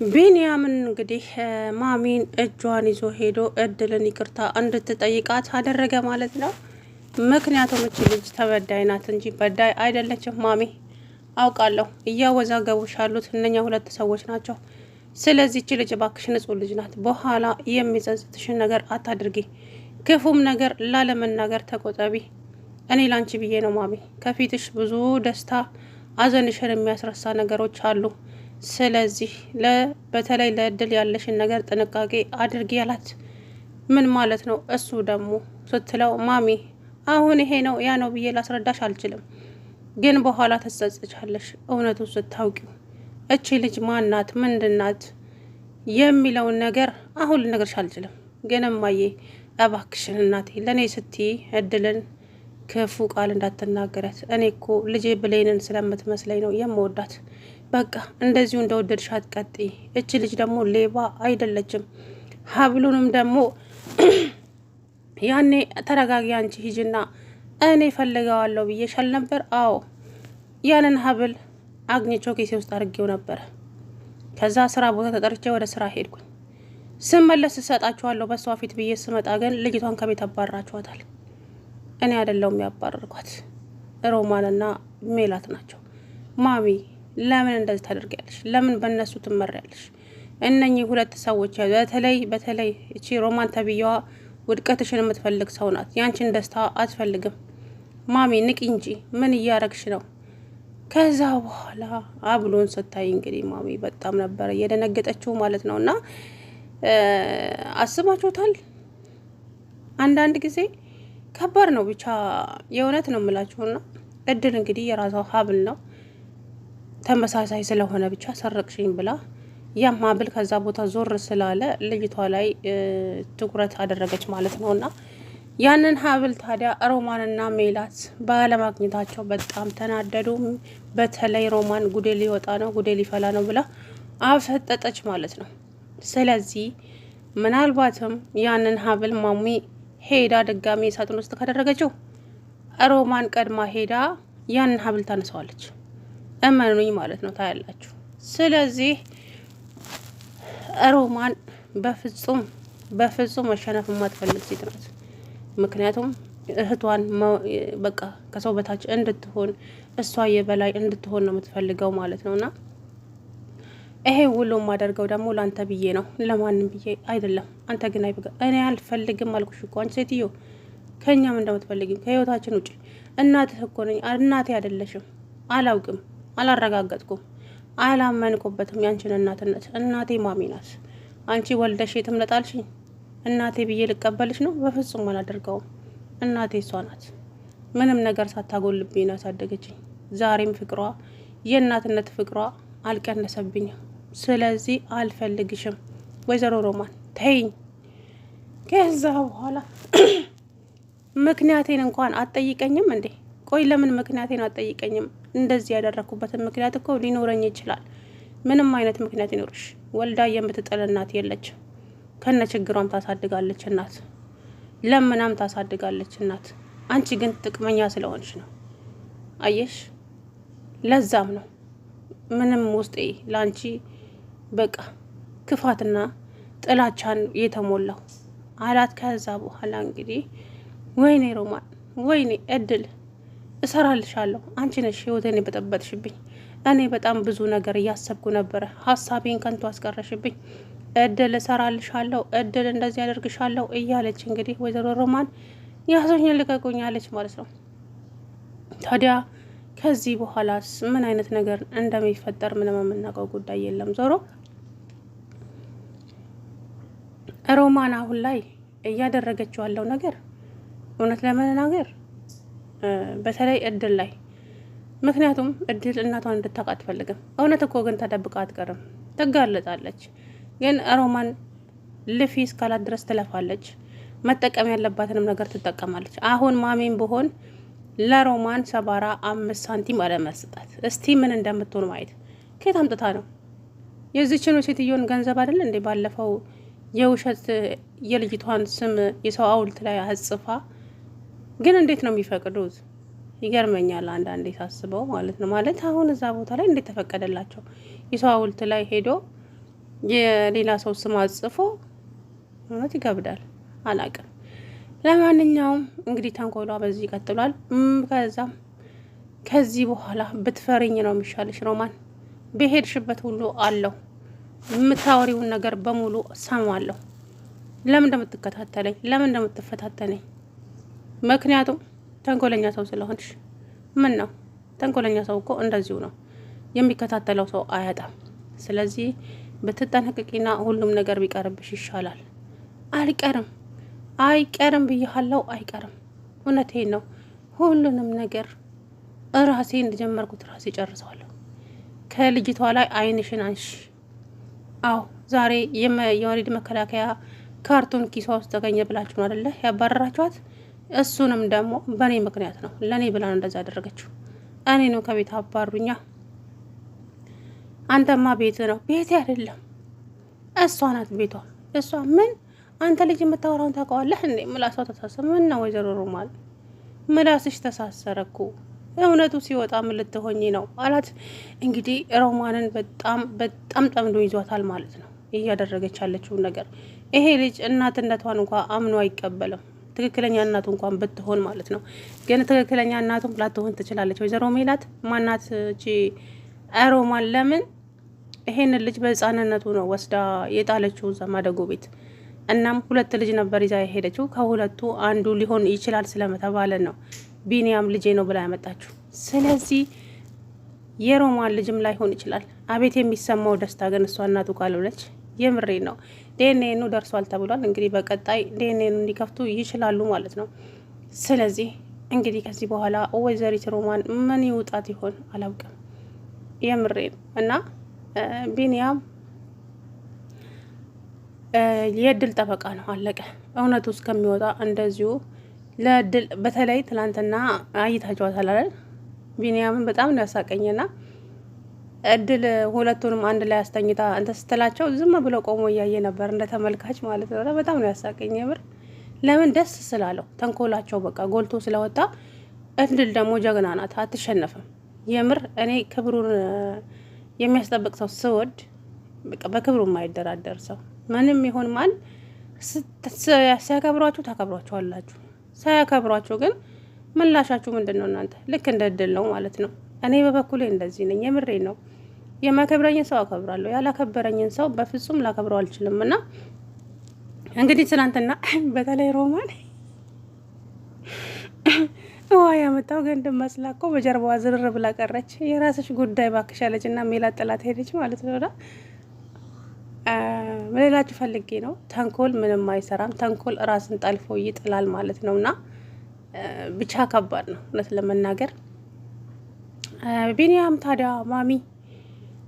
ቢንያምን እንግዲህ ማሚን እጇን ይዞ ሄዶ እድልን ይቅርታ እንድትጠይቃት አደረገ ማለት ነው። ምክንያቱም እቺ ልጅ ተበዳይ ናት እንጂ በዳይ አይደለችም። ማሚ አውቃለሁ፣ እያወዛገቡሽ ያሉት እነኛ ሁለት ሰዎች ናቸው። ስለዚህ እቺ ልጅ እባክሽ ንጹሕ ልጅ ናት። በኋላ የሚጸጽትሽን ነገር አታድርጊ። ክፉም ነገር ላለመናገር ተቆጠቢ። እኔ ላንቺ ብዬ ነው ማሚ። ከፊትሽ ብዙ ደስታ፣ አዘንሽን የሚያስረሳ ነገሮች አሉ። ስለዚህ በተለይ ለእድል ያለሽን ነገር ጥንቃቄ አድርጊ ያላት። ምን ማለት ነው እሱ ደግሞ ስትለው፣ ማሚ አሁን ይሄ ነው ያ ነው ብዬ ላስረዳሽ አልችልም፣ ግን በኋላ ትጸጸቻለሽ እውነቱን ስታውቂው። እቺ ልጅ ማናት ምንድናት የሚለውን ነገር አሁን ልነግርሽ አልችልም። ግን እማዬ እባክሽን እናቴ ለእኔ ስትይ እድልን ክፉ ቃል እንዳትናገረት። እኔ እኮ ልጄ ብሌንን ስለምትመስለኝ ነው የምወዳት። በቃ እንደዚሁ እንደወደድሻት ቀጥይ። እች ልጅ ደግሞ ሌባ አይደለችም። ሀብሉንም ደግሞ ያኔ ተረጋጊ አንቺ ሂጂና እኔ ፈልገዋለሁ ብዬሻል ነበር። አዎ ያንን ሀብል አግኝቼው ኬሴ ውስጥ አድርጌው ነበረ። ከዛ ስራ ቦታ ተጠርቼ ወደ ስራ ሄድኩኝ። ስመለስ እሰጣችኋለሁ በሷ ፊት ብዬ ስመጣ ግን ልጅቷን ከቤት አባራችኋታል። እኔ አይደለሁም ያባረርኳት፣ ሮማንና ሜላት ናቸው። ማሚ ለምን እንደዚህ ታደርጊያለሽ? ለምን በእነሱ ትመሪያለሽ? እነኚህ ሁለት ሰዎች በተለይ እቺ ሮማን ተብዬዋ ውድቀትሽን የምትፈልግ ሰው ናት። ያንቺን ደስታ አትፈልግም። ማሚ ንቂ እንጂ ምን እያረግሽ ነው? ከዛ በኋላ አብሎን ስታይ እንግዲህ ማሚ በጣም ነበረ እየደነገጠችው ማለት ነው። እና አስባችሁታል? አንዳንድ ጊዜ ከባድ ነው። ብቻ የእውነት ነው የምላችሁና እድል እንግዲህ የራሷ ሀብል ነው ተመሳሳይ ስለሆነ ብቻ ሰረቅሽኝ ብላ ያም ሀብል ከዛ ቦታ ዞር ስላለ ልጅቷ ላይ ትኩረት አደረገች ማለት ነው። እና ያንን ሀብል ታዲያ ሮማንና ሜላት ባለማግኘታቸው በጣም ተናደዱ። በተለይ ሮማን ጉዴ ሊወጣ ነው ጉዴ ሊፈላ ነው ብላ አፈጠጠች ማለት ነው። ስለዚህ ምናልባትም ያንን ሀብል ማሚ ሄዳ ድጋሚ ሳጥን ውስጥ ካደረገችው ሮማን ቀድማ ሄዳ ያንን ሀብል ታነሳዋለች። እመኑኝ ማለት ነው፣ ታያላችሁ። ስለዚህ ሮማን በፍጹም መሸነፍ የማትፈልግ ሴት ናት። ምክንያቱም እህቷን በቃ ከሰው በታች እንድትሆን እሷ የበላይ እንድትሆን ነው የምትፈልገው ማለት ነው። እና ይሄ ሁሉ የማደርገው ደግሞ ለአንተ ብዬ ነው፣ ለማንም ብዬ አይደለም። አንተ ግን እኔ አልፈልግም አልኩሽ እኮ አንቺ ሴትዮ። ከእኛም እንደምትፈልጊም ከህይወታችን ውጭ። እናትህ እኮ ነኝ። እናቴ አይደለሽም። አላውቅም፣ አላረጋገጥኩም፣ አላመንኩበትም ያንቺን እናትነት። እናቴ ማሚ ናት። አንቺ ወልደሽ የትም ለጣልሽኝ እናቴ ብዬ ልቀበልሽ ነው? በፍጹም አላደርገውም። እናቴ እሷ ናት። ምንም ነገር ሳታጎልብኝ ነው ያሳደገችኝ። ዛሬም ፍቅሯ የእናትነት ፍቅሯ አልቀነሰብኝም። ስለዚህ አልፈልግሽም ወይዘሮ ሮማን ተይኝ። ከዛ በኋላ ምክንያቴን እንኳን አትጠይቀኝም እንዴ? ቆይ ለምን ምክንያቴን አትጠይቀኝም? እንደዚህ ያደረኩበትን ምክንያት እኮ ሊኖረኝ ይችላል። ምንም አይነት ምክንያት ይኖርሽ፣ ወልዳ የምትጥል እናት የለችም። ከነ ችግሯም ታሳድጋለች እናት፣ ለምናም ታሳድጋለች እናት። አንቺ ግን ጥቅመኛ ስለሆንሽ ነው። አየሽ፣ ለዛም ነው ምንም ውስጤ ላንቺ በቃ ክፋትና ጥላቻን የተሞላው አላት። ከዛ በኋላ እንግዲህ ወይኔ ሮማን፣ ወይኔ እድል፣ እሰራልሻለሁ። አንቺ ነሽ ህይወቴን የበጠበጥሽብኝ። እኔ በጣም ብዙ ነገር እያሰብኩ ነበረ፣ ሀሳቤን ከንቱ አስቀረሽብኝ። እድል እሰራልሻለሁ፣ እድል እንደዚህ ያደርግሻለሁ እያለች እንግዲህ ወይዘሮ ሮማን ያዞኝ ልቀቁኝ አለች ማለት ነው። ታዲያ ከዚህ በኋላስ ምን አይነት ነገር እንደሚፈጠር ምንም የምናውቀው ጉዳይ የለም። ዞሮ ሮማን አሁን ላይ እያደረገችው ያለው ነገር እውነት ለመናገር በተለይ እድል ላይ፣ ምክንያቱም እድል እናቷን እንድታውቅ አትፈልግም። እውነት እኮ ግን ተደብቃ አትቀርም፣ ትጋለጣለች። ግን ሮማን ልፊ እስካላት ድረስ ትለፋለች። መጠቀም ያለባትንም ነገር ትጠቀማለች። አሁን ማሜን ብሆን ለሮማን 75 ሳንቲም አለመስጣት። እስቲ ምን እንደምትሆን ማየት። ከየት አምጥታ ነው የዚችኑ ሴትዮን ገንዘብ አይደል እንዴ ባለፈው የውሸት የልጅቷን ስም የሰው ሐውልት ላይ አጽፋ። ግን እንዴት ነው የሚፈቅዱት? ይገርመኛል አንዳንዴ ሳስበው ማለት ነው። ማለት አሁን እዛ ቦታ ላይ እንዴት ተፈቀደላቸው? የሰው ሐውልት ላይ ሄዶ የሌላ ሰው ስም አጽፎ እውነት ይከብዳል። አላቅም። ለማንኛውም እንግዲህ ተንኮሏ በዚህ ይቀጥሏል። ከዛም ከዚህ በኋላ ብትፈሪኝ ነው የሚሻልሽ ሮማን። በሄድሽበት ሁሉ አለው የምታወሪውን ነገር በሙሉ ሰማለሁ። ለምን እንደምትከታተለኝ ለምን እንደምትፈታተነኝ? ምክንያቱም ተንኮለኛ ሰው ስለሆንሽ። ምን ነው ተንኮለኛ ሰው እኮ እንደዚሁ ነው፣ የሚከታተለው ሰው አያጣም። ስለዚህ ብትጠነቅቂና ሁሉም ነገር ቢቀርብሽ ይሻላል። አይቀርም ብያለሁ፣ አይቀርም። እውነቴን ነው። ሁሉንም ነገር ራሴ እንደጀመርኩት ራሴ ጨርሰዋለሁ። ከልጅቷ ላይ አይንሽን አንሺ። አዎ ዛሬ የወሊድ መከላከያ ካርቶን ኪሷ ውስጥ ተገኘ ብላችሁ ነው አይደለ ያባረራችኋት? እሱንም ደግሞ በእኔ ምክንያት ነው። ለእኔ ብላ ነው እንደዛ ያደረገችው። እኔ ነው ከቤት አባሩኛ። አንተማ ቤት ነው። ቤቴ አይደለም፣ እሷ ናት ቤቷ። እሷ ምን አንተ ልጅ የምታወራውን ታውቀዋለህ እንዴ? ምላሷ ተሳሰረ። ምን ነው ወይዘሮ ሮማን ምላስሽ ተሳሰረ እኮ። እውነቱ ሲወጣ ምን ልትሆኚ ነው አላት። እንግዲህ ሮማንን በጣም በጣም ጠምዶ ይዟታል ማለት ነው እያደረገች ያለችውን ነገር። ይሄ ልጅ እናትነቷን እንኳን አምኖ አይቀበልም። ትክክለኛ እናቱ እንኳን ብትሆን ማለት ነው። ግን ትክክለኛ እናቱም ላትሆን ትችላለች። ወይዘሮ ሜላት ማናት እቺ ሮማን? ለምን ይሄንን ልጅ በህፃንነቱ ነው ወስዳ የጣለችው እዛ ማደጎ ቤት። እናም 2 ልጅ ነበር ይዛ የሄደችው። ከሁለቱ አንዱ ሊሆን ይችላል ስለተባለ ነው ቢኒያም ልጄ ነው ብላ ያመጣችው። ስለዚህ የሮማን ልጅም ላይሆን ይችላል። አቤት የሚሰማው ደስታ ግን እሷ እናቱ ካልሆነች። የምሬ ነው። ዲኤንኤኑ ደርሷል ተብሏል። እንግዲህ በቀጣይ ዲኤንኤኑ እንዲከፍቱ ይችላሉ ማለት ነው። ስለዚህ እንግዲህ ከዚህ በኋላ ወይዘሪት ሮማን ምን ይውጣት ይሆን አላውቅም። የምሬ ነው። እና ቢኒያም የእድል ጠበቃ ነው። አለቀ። እውነቱ እስከሚወጣ እንደዚሁ ለእድል በተለይ ትላንትና አይታችኋታል አይደል? ቢኒያምን በጣም ነው ያሳቀኝና እድል ሁለቱንም አንድ ላይ አስተኝታ እንተ ስትላቸው ዝም ብሎ ቆሞ እያየ ነበር እንደ ተመልካች ማለት ነው። በጣም ነው ያሳቀኝ የምር። ለምን ደስ ስላለው ተንኮላቸው በቃ ጎልቶ ስለወጣ። እድል ደግሞ ጀግና ናት፣ አትሸነፍም። የምር እኔ ክብሩን የሚያስጠብቅ ሰው ስወድ በቃ በክብሩ የማይደራደር ሰው ምንም ይሁን ማን ሲያከብሯችሁ ታከብሯችኋላችሁ፣ ሳያከብሯችሁ ግን ምላሻችሁ ምንድን ነው? እናንተ ልክ እንደ እድል ነው ማለት ነው። እኔ በበኩሌ እንደዚህ ነኝ። የምሬ ነው። የማከብረኝን ሰው አከብራለሁ፣ ያላከበረኝን ሰው በፍጹም ላከብረው አልችልም። እና እንግዲህ ትናንትና በተለይ ሮማን ውሃ ያመጣው ገንድ መስላ እኮ በጀርባዋ ዝርር ብላ ቀረች። የራስሽ ጉዳይ ባክሽ አለች እና ሜላት ጥላት ሄደች ማለት ነው። ምን እላችሁ ፈልጌ ነው፣ ተንኮል ምንም አይሰራም። ተንኮል ራስን ጠልፎ ይጥላል ማለት ነው። እና ብቻ ከባድ ነው እውነት ለመናገር። ቢኒያም ታዲያ ማሚ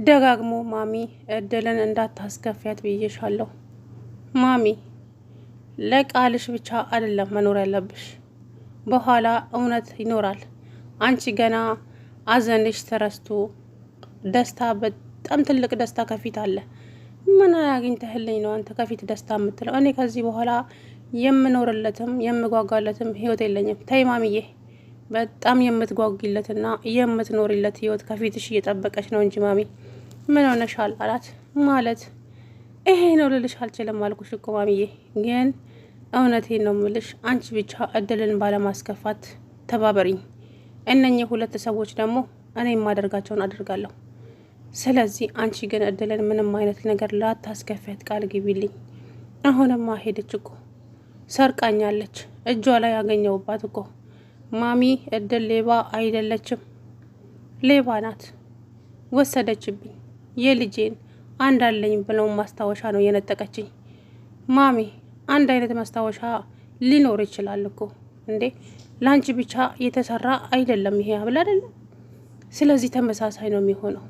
ደጋግሞ ማሚ እድልን እንዳታስከፊያት ብዬሻለሁ ማሚ፣ ለቃልሽ ብቻ አይደለም መኖር ያለብሽ፣ በኋላ እውነት ይኖራል። አንቺ ገና አዘንሽ ተረስቶ ደስታ፣ በጣም ትልቅ ደስታ ከፊት አለ። ምን አግኝተህልኝ ነው አንተ ከፊት ደስታ የምትለው? እኔ ከዚህ በኋላ የምኖርለትም የምጓጓለትም ህይወት የለኝም። ተይ ማሚዬ፣ በጣም የምትጓጉለትና የምትኖርለት ህይወት ከፊትሽ እየጠበቀች ነው እንጂ ማሚ ምን ሆነሻል አላት። ማለት ይሄ ነው ልልሽ አልችልም አልኩሽ እኮ ማሚዬ፣ ግን እውነቴን ነው ምልሽ፣ አንቺ ብቻ እድልን ባለማስከፋት ተባበሪኝ። እነኚህ 2 ሰዎች ደግሞ እኔ የማደርጋቸውን አደርጋለሁ። ስለዚህ አንቺ ግን እድልን ምንም አይነት ነገር ላታስከፊያት ቃል ግቢልኝ። አሁንማ ሄደች እኮ ሰርቃኛለች፣ እጇ ላይ ያገኘውባት እኮ ማሚ። እድል ሌባ አይደለችም፣ ሌባ ናት። ወሰደችብኝ የልጄን አንድ አለኝ ብለው ማስታወሻ ነው የነጠቀችኝ። ማሚ አንድ አይነት ማስታወሻ ሊኖር ይችላል እኮ እንዴ፣ ላንቺ ብቻ የተሰራ አይደለም ይሄ ሀብል አይደለም። ስለዚህ ተመሳሳይ ነው የሚሆነው።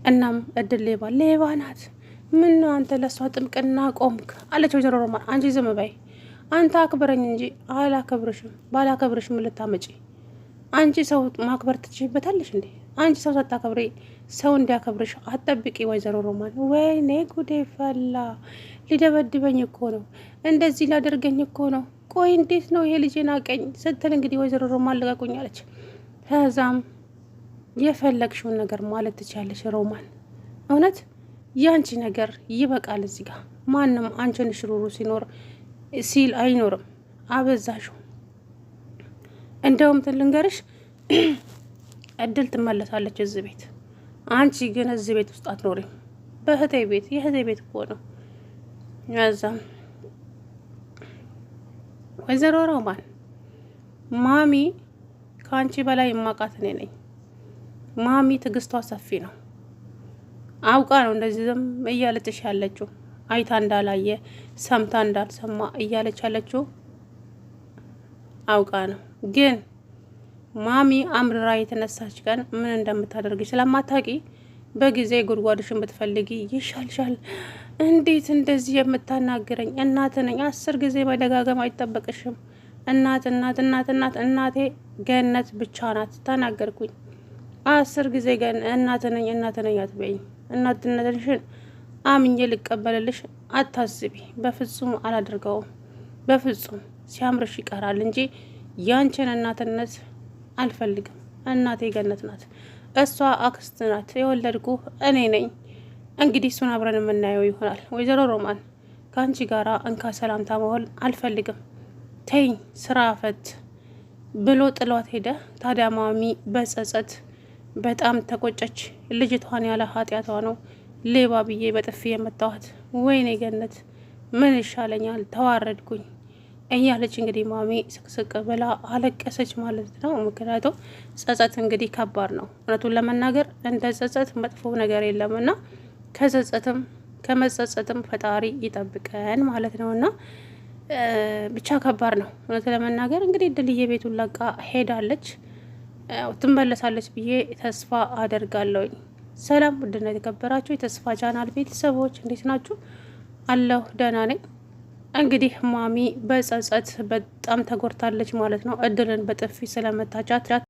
እናም እድል ሌባ ናት። ምን ነው አንተ ለሷ ጥምቅና ቆምክ አለች ወይዘሮ ሮማን። አንቺ ዝም በይ፣ አንተ አክብረኝ እንጂ አላከብርሽም። ባላከብርሽም ልታመጪ አንቺ ሰው ማክበር ትችይበታለሽ እንዴ? አንቺ ሰው ሳታከብሪ ሰው እንዲያከብርሽ አትጠብቂ ወይዘሮ ሮማን። ወይኔ ጉዴ ፈላ፣ ሊደበድበኝ እኮ ነው፣ እንደዚህ ላደርገኝ እኮ ነው። ቆይ እንዴት ነው ይሄ ልጄን አቀኝ ስትል እንግዲህ ወይዘሮ ሮማን ልቀቁኝ አለች። ከዛም የፈለግሽውን ነገር ማለት ትችያለሽ ሮማን፣ እውነት ያንቺ ነገር ይበቃል። እዚህ ጋር ማንም አንቺን ሽሩሩ ሲል አይኖርም። አበዛሽው። እንደውም ትልንገርሽ እድል ትመለሳለች እዚህ ቤት። አንቺ ግን እዚህ ቤት ውስጥ አትኖሪም። በእህቴ ቤት የእህቴ ቤት እኮ ነው። ያዛም ወይዘሮ ሮማን ማሚ ከአንቺ በላይ የማውቃት እኔ ነኝ። ማሚ ትዕግስቷ ሰፊ ነው። አውቃ ነው እንደዚህ ዝም እያለችሽ ያለችው። አይታ እንዳላየ ሰምታ እንዳልሰማ እያለች ያለችው አውቃ ነው። ግን ማሚ አምርራ የተነሳች ቀን ምን እንደምታደርግ ስለማታውቂ በጊዜ ጉድጓድሽን ብትፈልጊ ይሻልሻል። እንዴት እንደዚህ የምታናግረኝ? እናት ነኝ። 10 ጊዜ መደጋገም አይጠበቅሽም። እናቴ ገነት ብቻ ናት። ተናገርኩኝ 10 ጊዜ እናት ነኝ አትበይኝ። እናትነትሽን አምኜ ልቀበልልሽ አታስቢ። በፍጹም አላደርገውም። በፍጹም ሲያምርሽ ይቀራል እንጂ ያንቺን እናትነት አልፈልግም። እናቴ ገነት ናት። እሷ አክስት ናት። የወለድኩ እኔ ነኝ። እንግዲህ እሱን አብረን የምናየው ይሆናል። ወይዘሮ ሮማን ከአንቺ ጋራ እንካ ሰላምታ መሆን አልፈልግም። ተይኝ፣ ስራ ፈት ብሎ ጥሏት ሄደ። ታዲያ ማሚ በጸጸት በጣም ተቆጨች። ልጅቷን ያለ ኃጢአቷ ነው ሌባ ብዬ በጥፊ የመታዋት። ወይኔ ገነት ምን ይሻለኛል፣ ተዋረድኩኝ እያለች እንግዲህ ማሚ ስቅስቅ ብላ አለቀሰች ማለት ነው። ምክንያቱም ጸጸት እንግዲህ ከባድ ነው። እውነቱን ለመናገር እንደ ጸጸት መጥፎ ነገር የለምና ከመጸጸትም ፈጣሪ ይጠብቀን ማለት ነውና ብቻ ከባድ ነው እውነት ለመናገር። እንግዲህ ድልዬ ቤቱን ለቃ ሄዳለች። ትመለሳለች ብዬ ተስፋ አደርጋለሁኝ። ሰላም ውድና የተከበራችሁ የተስፋ ቻናል ቤተሰቦች እንዴት ናችሁ? አለሁ ደህና ነኝ። እንግዲህ ማሚ በጸጸት በጣም ተጎድታለች ማለት ነው። እድልን በጥፊ ስለመታቻት